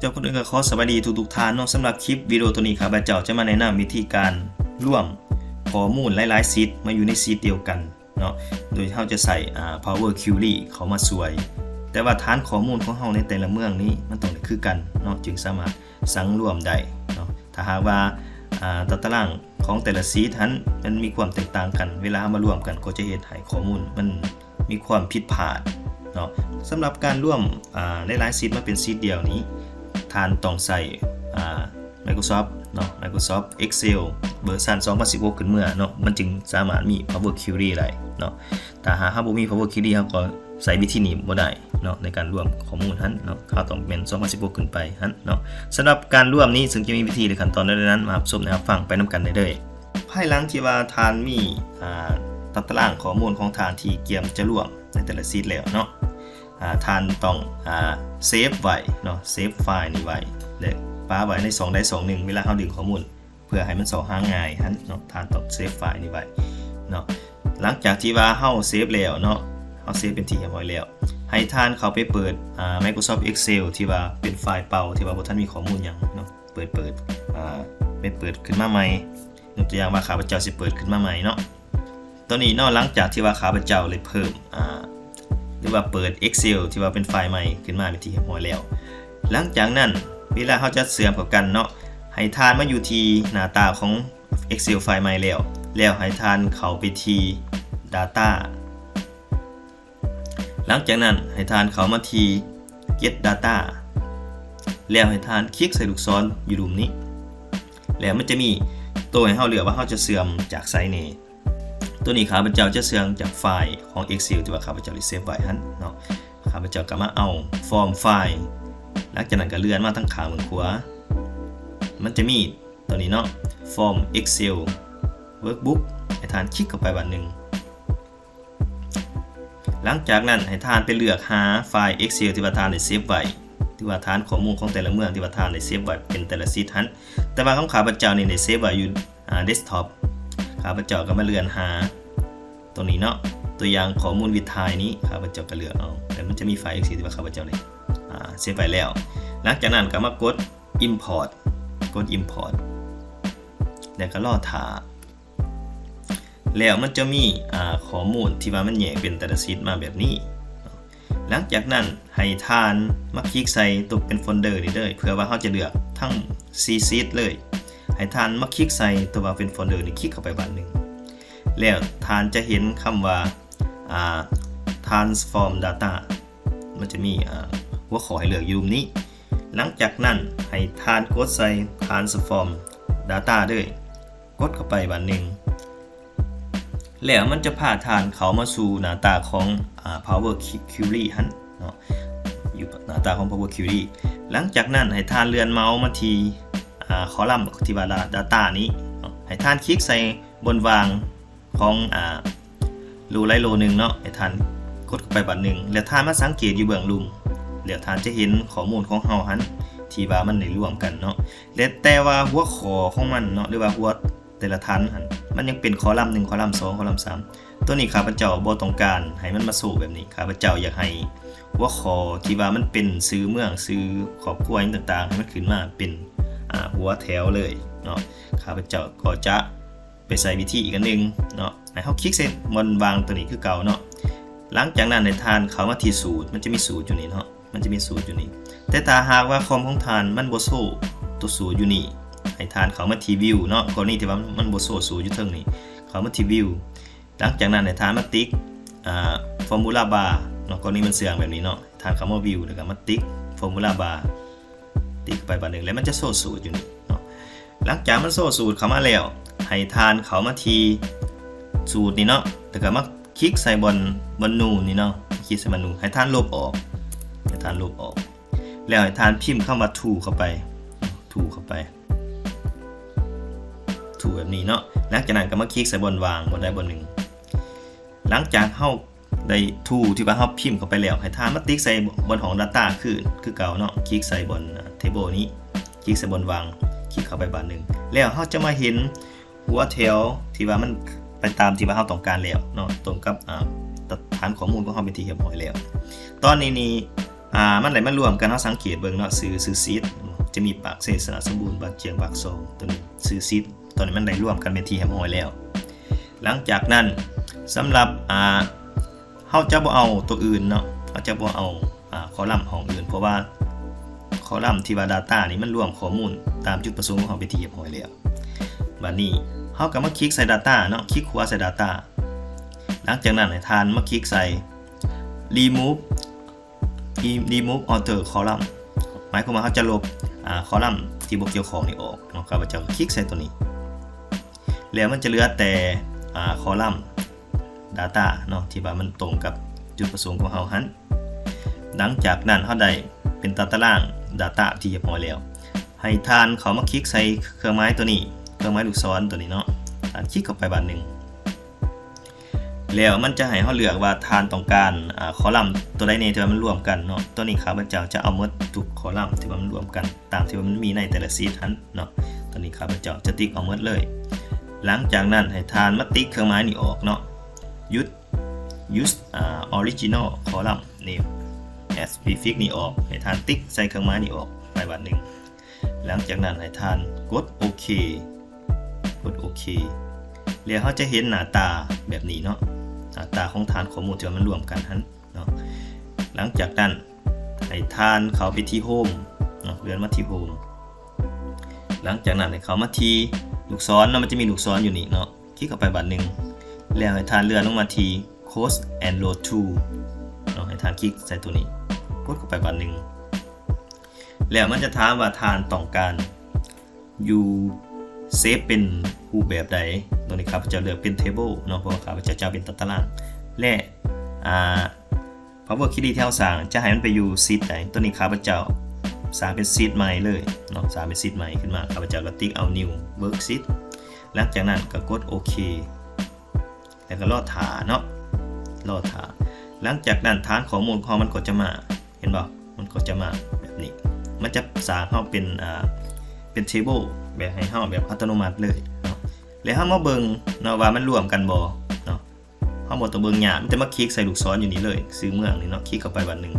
เจ้าคนอื่นก็ขอสวัสดีทุกท่านเนาะสำหรับคลิปวิดีโอตัวนี้ครับเจ้าจะมาแนะนำวิธีการร่วมข้อมูลหลายๆซีทมาอยู่ในซีทเดียวกันเนาะโดยเราจะใส่Power Query เข้ามาช่วยแต่ว่าฐานข้อมูลของเราในแต่ละเมืองนี้มันต้องคือกันเนาะจึงสามารถสั่งร่วมได้เนาะถ้าหากว่าตารางของแต่ละซีทนั้นมันมีความแตกต่างกันเวลามารวมกันก็จะเฮ็ดให้ข้อมูลมันมีความผิดพลาดเนาะสำหรับการร่วมหลายๆซีทมาเป็นซีทเดียวนี้ท่านต้องใส่Microsoft เนาะ Microsoft Excel เวอร์ชัน2016ขึ้นเมื่อเนาะมันจึงสามารถมี Power Query ได้เนาะถ้าหากบ่มี Power Query เราก็ใส่วิธีนี้บ่ได้เนาะในการรวมข้อมูลนั้นเนาะเขาต้องเป็น2016ขึ้นไปนั้นเนาะสำหรับการร่วมนี้ซึ่งจะมีวิธีในขั้นตอนนั้นมารับชมนะครับฟังไปนํกันได้เลยภายหลังที่ว่าท่านมีตารางข้อมูลของท่านที่เกี่ยมจะร่วมในแต่ละซีทแล้วเนาะท่านต้องเซฟไว้เนาะเซฟไฟล์นี้ไว้เลยป้าไว้ใน2 ได้ 2 1เวลาเราดึงข้อมูลเพื่อให้มันหาง่ายฮะเนาะท่านต้องเซฟไฟล์นี้ไว้เนาะหลังจากที่ว่าเฮาเซฟแล้วเนาะเฮาเซฟเป็นที่เรียบร้อยแล้วให้ท่านเข้าไปเปิดMicrosoft Excel ที่ว่าเป็นไฟล์เปล่าที่ว่าบ่ทันมีข้อมูลหยังเนาะเปิดขึ้นมาใหม่ยกตัวอย่างว่าข้าพเจ้าสิเปิดขึ้นมาใหม่เนาะตัวนี้เนาะหลังจากที่ว่าข้าพเจ้าเลยเพิ่มหรือว่าเปิด Excel ที่ว่าเป็นไฟล์ใหม่ขึ้นมาเป็นที่เรียบร้อยแล้วหลังจากนั้นเวลาเขาจะเสื่อมกับกันเนาะให้ทานมาอยู่ที่หน้าตาของ Excel ไฟล์ใหม่แล้วให้ทานเข้าไปที่ Data หลังจากนั้นให้ทานเข้ามาที่ Get Data แล้วให้ทานคลิกใส่ลูกศรอยู่มุมนี้แล้วมันจะมีตัวให้เราเลือกว่าเราจะเสื่อมจากไซส์นี้ตัวนี้ข้าพเจ้าจะเสื่อมจากไฟล์ของ Excel ที่ว่าข้าพเจ้าได้เซฟไว้หั่นเนาะข้าพเจ้าก็มาเอาฟอร์มไฟล์หลังจากนั้นก็เลื่อนมาทางขวามือขวามันจะมีตัวนี้เนาะ Form Excel Workbook ให้ท่านคลิกเข้าไปบัดนึงหลังจากนั้นให้ท่านไปเลือกหาไฟล์ Excel ที่ว่าท่านได้เซฟไว้ที่ว่าฐานข้อมูลของแต่ละเมืองที่ว่าท่านได้เซฟไว้เป็นแต่ละซีทนั้นแต่ว่าของข้าพเจ้านี่ได้เซฟไว้อยู่Desktop ข้าพเจ้าก็มาเลื่อนหาตัวนี้เนาะตัวอย่างข้อมูลวิทายนี้ข้าพเจ้าก็เลือกเอาแล้วมันจะมีไฟล์ Excel ที่ว่าข้าพเจ้าได้เซฟไปแล้วหลังจากนั้นก็มากด Import แล้วก็รอท่าแล้วมันจะมีข้อมูลที่ว่ามันแยกเป็นแต่ละซีทมาแบบนี้หลังจากนั้นให้ทานมาคลิกใส่ตัวเป็นโฟลเดอร์นี่เลยเพื่อว่าเราจะเลือกทั้ง4ซีทเลยให้ทานมาคลิกใส่ตัวว่าเป็นโฟลเดอร์นี่คลิกเข้าไปบัดนึงแล้วทานจะเห็นคำว่าtransform data มันจะมีหัวข้อให้เลือกอยู่ตรงนี้หลังจากนั้นให้ทานกดใส่ transform data ด้วยกดเข้าไปบัดนึงแล้วมันจะพาทานเขามาสู่หน้าตาของ Power Query หั่นเนาะอยู่หน้าตาของ Power Query หลังจากนั้นให้ทานเลื่อนเมาส์มาที่คอลัมน์ที่ว่า data นี้ให้ทานคลิกใส่บนวางของรูไลโลนึงเนาะให้ทานกดเข้าไปบัดนึงแล้วทานมาสังเกตอยู่เบื้องลุ่มแล้วท่านจะเห็นข้อมูลของเฮาหันที่ว่ามันได้รวมกันเนาะและแต่ว่าหัวข้อของมันเนาะหรือว่าหัวแต่ละฐานหันมันยังเป็นคอลัมน์1คอลัมน์2คอลัมน์3ตัวนี้ข้าพเจ้าบ่ต้องการให้มันมาสู่แบบนี้ข้าพเจ้าอยากให้หัวข้อที่ว่ามันเป็นชื่อเมืองชื่อครอบครัวต่างๆให้มันขึ้นมาเป็นหัวแถวเลยเนาะข้าพเจ้าก็จะไปใส่วิธีอีกอันนึงเนาะให้เฮาคลิกเส้นบนวางตัวนี้คือเก่าเนาะหลังจากนั้นในทานเข้ามาที่สูตรมันจะมีสูตรอยู่นี่เนาะมันจะมีสูตรอยู่นี่แต่ถ้าหากว่าคอมของทานมันบ่โซ่ตัวสูตรอยู่นี่ให้ทานเข้ามาที่วิวเนาะกรณีที่ว่ามันบ่โซ่สูตรอยู่เทิงนี่เข้ามาที่วิวหลังจากนั้นให้ทานมาติ๊กฟอร์มูลาบาร์เนาะกรณีมันเสื่อมแบบนี้เนาะทานเข้ามาวิวแล้วก็มาติ๊กฟอร์มูลาบาร์ติ๊กไปบัดนึงแล้วมันจะโซ่สูตรอยู่นี่เนาะหลังจากมันโซ่สูตรเข้ามาแล้วให้ทานเข้ามาที่สูตรนี่เนาะแล้วก็มาคลิกใส่บนนูนี่เนาะคลิกใส่บนนูให้ท่านลบออกแล้วให้ท่านพิมพ์คำว่า to เข้าไปแบบนี้เนาะหลังจากนั้นก็มาคลิกใส่บนวางบนใดบนหนึ่งหลังจากเฮาได้ to ที่ว่าเฮาพิมพ์เข้าไปแล้วให้ท่านมาติ๊กใส่บนของ data คือเก่าเนาะคลิกใส่บน table นี้คลิกใส่บนวางคลิกเข้าไปบานนึงแล้วเฮาจะมาเห็นหัวแถวที่ว่ามันไปตามที่ว่าเฮาต้องการแล้วเนาะตรงกับฐานข้อมูลของเฮาเป็นที่เรียบร้อยแล้วตอนนี้ มันไหลมารวมกันเฮาสังเกตเบิ่งเนาะซื้อซีดจะมีปากเสสนะสมบูรณ์บัดเจียงปากซองตัวนี้ซื้อซีดตอนนี้มันได้รวมกันเป็นที่แฮมฮอยแล้วหลังจากนั้นสำหรับเฮาจะบ่เอาตัวอื่นเนาะเฮาจะบ่เอาคอลัมน์ของอื่นเพราะว่าคอลัมน์ที่ว่า data นี่มันรวมข้อมูลตามจุดประสงค์ของเฮาไปที่เรียบร้อยแล้วบัดนี้เฮาก็มาคลิกใส่ data เนาะคลิกขวาใส่ data หลังจากนั้นให้ทานมาคลิกใส่ remove outer column หมายความว่าเฮาจะลบคอลัมน์ที่บ่เกี่ยวข้องนี่ออกเนาะครับเราจะคลิกใส่ตัวนี้แล้วมันจะเหลือแต่คอลัมน์ data เนาะที่ว่ามันตรงกับจุดประสงค์ของเฮาหันหลังจากนั้นเฮาได้เป็นตาราง data ที่เรียบร้อยแล้วให้ทานเขามาคลิกใส่เครื่องหมายตัวนี้เครื่องหมายลูกศรตัวนี้เนาะทานคลิกเข้าไปบาทนึงแล้วมันจะให้เฮาเลือกว่าทานต้องการคอลัมน์ตัวใดนี่ที่ว่ามันรวมกันเนาะตัวนี้ข้าพเจ้าจะเอาหมดทุกคอลัมน์ที่ว่ามันรวมกันตามที่ว่ามันมีในแต่ละซีทนั้นเนาะตัวนี้ข้าพเจ้าจะติ๊กเอาหมดเลยหลังจากนั้นให้ทานมาติ๊กเครื่องหมายนี่ออกเนาะuse original column name as prefix นี่ออกให้ทานติ๊กใส่เครื่องหมายนี่ออกไปบาทนึงหลังจากนั้นให้ทานกดโอเคแล้วเขาจะเห็นหน้าตาแบบนี้เนาะหน้าตาของฐานข้อมูลที่มันรวมกันนั้นเนาะหลังจากนั้นให้ทานเขาไปที่โฮมเนาะเลื่อนมาที่โฮมหลังจากนั้นให้เขามาที่ลูกศรเนาะมันจะมีลูกศรอยู่นี่เนาะคลิกเข้าไปบาทนึงแล้วให้ทานเลื่อนลงมาที่ Close and Load to เนาะให้ทานคลิกใส่ตัวนี้กดเข้าไปบาทนึงแล้วมันจะถามว่าทานต้องการอยู่เซฟเป็นรูปแบบใดตัวนี้ครับจะเลือกเป็น table เนาะเพราะว่าครับจะเป็นตารางและPower Query ที่เราสร้างจะให้มันไปอยู่ซีทใดตัวนี้ครับเจ้าสร้างเป็นซีทใหม่เลยเนาะสร้างเป็นซีทใหม่ขึ้นมาครับเจ้าก็ติ๊กเอา new work sheet หลังจากนั้นก็กดโอเคแล้วก็รอถาเนาะรอถาหลังจากนั้นฐานข้อมูลของมันก็จะมาเห็นบ่มันก็จะมาแบบนี้มันจะสร้างเข้าเป็น table แบบให้เฮาแบบอัตโนมัติเลยเนาะแล้วเฮามาเบิ่งเนาะว่ามันรวมกันบ่เนาะเฮาบ่ต้องเบิ่งยากมันจะมาคลิกใส่ลูกศรอยู่นี่เลยชื่อเมืองนี่เนาะคลิกเข้าไปวันนึง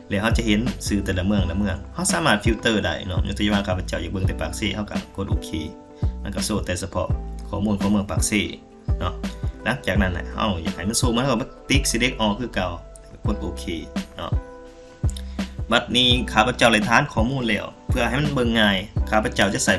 แล้วเฮาจะเห็นชื่อแต่ละเมืองเฮาสามารถฟิลเตอร์ได้เนาะยกตัวอย่างข้าพเจ้าอยากเบิ่งแต่ปากเซ่เฮาก็กดโอเคมันก็โชว์แต่เฉพาะข้อมูลของเมืองปากเซ่เนาะหลังจากนั้นเฮาอยากให้มันโชว์มันก็มาติ๊ก select all คือเก่ากดโอเคเนาะบัดนี้ข้าพเจ้าเลยฐานข้อมูลแล้วเพื่อให้มันเบิ่งง่ายข้าพเจ้าจะใส่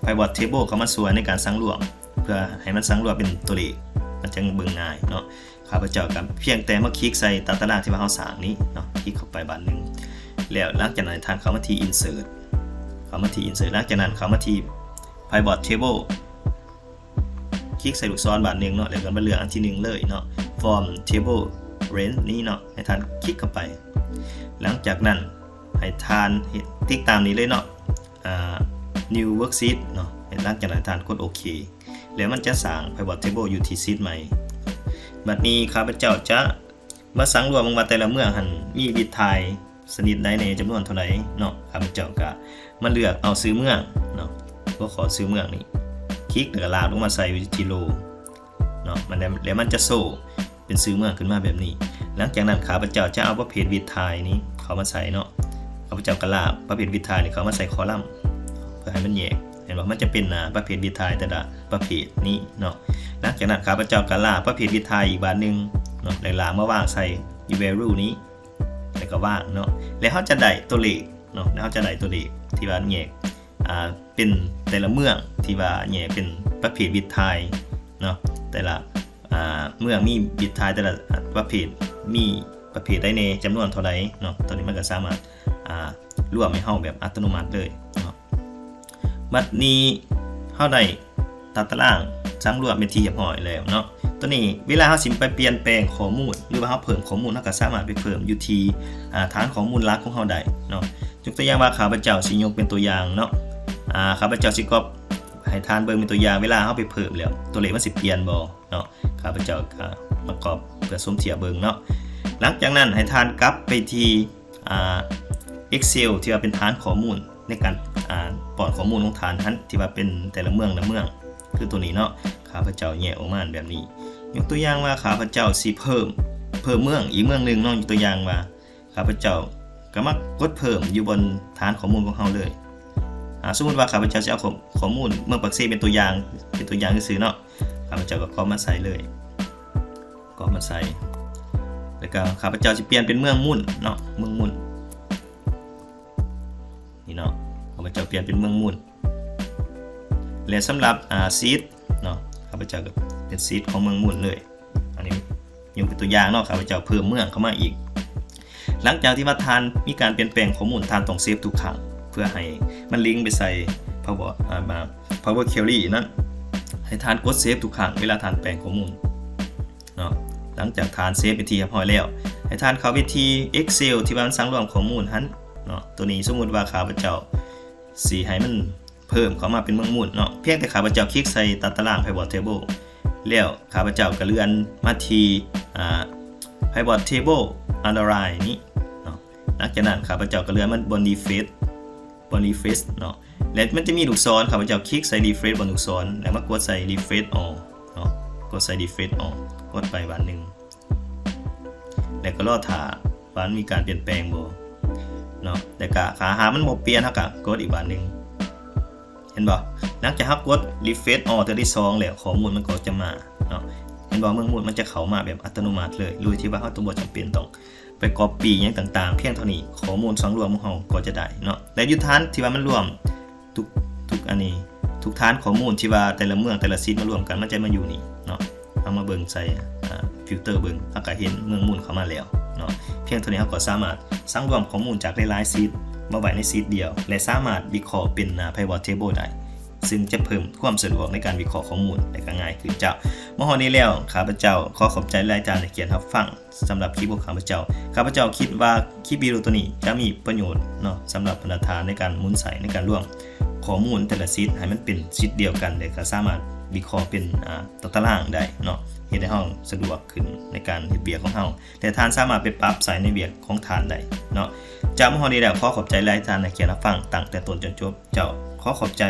pivot table เข้ามาช่วยในการสังรวมเพื่อให้มันสังรวมเป็นตัวเลขมันจะเบิ่งง่ายเนาะข้าพเจ้าก็เพียงแต่มาคลิกใส่ตารางที่ว่าเฮาสร้างนี้เนาะคลิกเข้าไปบานนึงแล้วหลังจากนั้นทางเข้ามาที่ insert หลังจากนั้นเข้ามาที่ pivot table คลิกใส่ลูกศรบานนึงเนาะแล้วก็มาเลือกอันที่1เลยเนาะ from table range นี้เนาะให้ท่านคลิกเข้าไปหลังจากนั้นให้ทานติ๊กตามนี้เลยเนาะnew worksheet เนาะหลังจากนั้นทานกดโอเคแล้วมันจะสร้าง pivot table อยู่ที่ซีทใหม่บัดนี้ข้าพเจ้าจะมาสังรวมลงมาแต่ละเมืองหันมีบิตไทยชนิดใดในจำนวนเท่าไหร่เนาะข้าพเจ้าก็มาเลือกเอาซื้อเมืองเนาะก็ขอซื้อเมืองนี้คลิกแล้วก็ลากลงมาใส่ที่โลเนาะแล้วมันจะโซ่เป็นซื้อเมืองขึ้นมาแบบนี้หลังจากนั้นข้าพเจ้าจะเอาประเภทบิตไทยนี้เขามาใส่เนาะข้าพเจ้าก็ลากประเภทบิตไทยนี่เขามาใส่คอลัมน์เพื่อให้มันแยกเห็นว่ามันจะเป็นประเภทบิตไทยแต่ละประเภทนี้เนาะหลังจากนั้นข้าพเจ้าก็ลากประเภทบิตไทยอีกบานนึงเนาะแล้วลากมาวางใส่ value นี้แล้วก็วางเนาะแล้วเขาจะได้ตัวเลขเนาะแล้วเขาจะได้ตัวเลขที่ว่าแยกเป็นแต่ละเมืองที่ว่าแยกเป็นประเภทบิตไทยเนาะแต่ละเมืองมีบิตไทยแต่ละประเภทมีประเภทได้ในจำนวนเท่าไหร่เนาะตอนนี้มันก็สามารถรวมให้เฮาแบบอัตโนมัติเลยเนาะบัดนี้เฮาได้ตารางสังรวมเป็นที่เรียบร้อยแล้วเนาะตัวนี้เวลาเฮาสิไปเปลี่ยนแปลงข้อมูลหรือว่าเฮาเพิ่มข้อมูลเฮาก็สามารถไปเพิ่มอยู่ที่ฐานข้อมูลหลักของเฮาได้เนาะยกตัวอย่างว่าข้าพเจ้าสิยกเป็นตัวอย่างเนาะข้าพเจ้าสิก๊อปให้ทานเบิ่งเป็นตัวอย่างเวลาเฮาไปเพิ่มแล้วตัวเลขมันสิเปลี่ยนบ่เนาะข้าพเจ้าก็มาก๊อปเพื่อสมเทียบเบิ่งเนาะหลังจากนั้นให้ทานกลับไปที่Excel ที่ว่าเป็นฐานข้อมูลในการป้อนข้อมูลของฐานนั้นที่ว่าเป็นแต่ละเมืองคือตัวนี้เนาะข้าพเจ้าแยกออกมาแบบนี้ยกตัวอย่างว่าข้าพเจ้าสิเพิ่มเมืองอีกเมืองนึงเนาะยกตัวอย่างว่าข้าพเจ้า ก็มากดเพิ่มอยู่บนฐานข้อมูลของเราเลยสมมุติว่าข้าพเจ้าจะเอาข้อมูลเมืองปักเซเป็นตัวอย่างซื่อๆเนาะข้าพเจ้าก็ก๊อปมาใส่เลยก๊อปมาใส่แล้วก็ข้าพเจ้าจะเปลี่ยนเป็นเมืองมุ่นเนาะเมืองมุ่นนี่เนาะข้าพเจ้าเปลี่ยนเป็นเมืองมุ่นและสำหรับซีดเนาะข้าพเจ้าก็เป็นซีดของเมืองมุ่นเลยอันนี้ยังเป็นตัวอย่างเนาะข้าพเจ้าเพิ่มเมืองเข้ามาอีกหลังจากที่ว่าทานมีการเปลี่ยนแปลงข้อมูลทานต้องเซฟทุกครั้งเพื่อให้มันลิงก์ไปใส่ power query นั้นให้ทานกดเซฟทุกครั้งเวลาทานแปลงข้อมูลเนาะหลังจากทานเซฟไปทีเรียบร้อยแล้วให้ทานเข้าไปที่ Excel ที่มันสั่งรวมข้อมูลหันเนาะตัวนี้สมมุติว่าข้าพเจ้าสีให้มันเพิ่มเข้ามาเป็นเมืองมุ่นเนาะเพียงแต่ข้าพเจ้าคลิกใส่ตัดตาราง pivot table แล้วข้าพเจ้าก็เลื่อนมาที่pivot table underline นี้เนาะหลังจากนั้นข้าพเจ้าก็เลื่อนมันบน refresh เนาะและมันจะมีลูกศรข้าพเจ้าคลิกใส่ refresh บนลูกศรแล้วมากดใส่ refresh all เนาะกดใส่ refresh all กดไปวันหนึ่งแล้วก็รอท่าว่ามีการเปลี่ยนแปลงบ่เนาะแต่ก็ขาหามันบ่เปลี่ยนเฮาก็กดอีกวันหนึ่งเห็นบ่หลังจากเฮากด refresh all เทื่อที่2แล้วข้อมูลมันก็จะมาเนาะเห็นบ่เมืองมุ่นมันจะเข้ามาแบบอัตโนมัติเลยโดยที่ว่าเฮาต้องบ่จำเป็นต้องไป copy อย่างต่างๆเพียงเท่านี้ข้อมูลสังรวมของเฮาก็จะได้เนาะและอยู่ฐานที่ว่ามันรวมทุกอันนี้ทุกฐานข้อมูลที่ว่าแต่ละเมืองแต่ละซีดมารวมกันมันจะมาอยู่นี่เนาะเอามาเบิ่งใส่ฟิลเตอร์เบิ่งเฮาก็เห็นเมืองมุ่นเข้ามาแล้วเนาะเพียงเท่านี้เฮาก็สามารถสังรวมข้อมูลจากหลายๆซีดมาไว้ในซีดเดียวและสามารถวิเคราะห์เป็น pivot table ได้ซึ่งจะเพิ่มความสะดวกในการวิเคราะห์ข้อมูลได้ง่ายขึ้นเจ้าเมื่อฮอดนี้แล้วข้าพเจ้าขอขอบใจรายการที่เขียนรับฟังสำหรับคลิปของข้าพเจ้าคิดว่าคลิปวิดีโอตัวนี้จะมีประโยชน์เนาะสำหรับพนักงานในการหมุนใส่ในการร่วมข้อมูลแต่ละซีดให้มันเป็นซีดเดียวกันเลยก็สามารถวิเคราะห์เป็นตารางได้เนาะเฮ็ดให้เฮาสะดวกขึ้นในการเฮ็ดเวียกของเฮาแต่ท่านสามารถไปปรับใส่ในเวียกของท่านได้เนาะจากเมื่อฮอดนี้แล้วขอขอบใจรายการที่เขียนรับฟังตั้งแต่ต้นจนจบเจ้าขอขอบใจ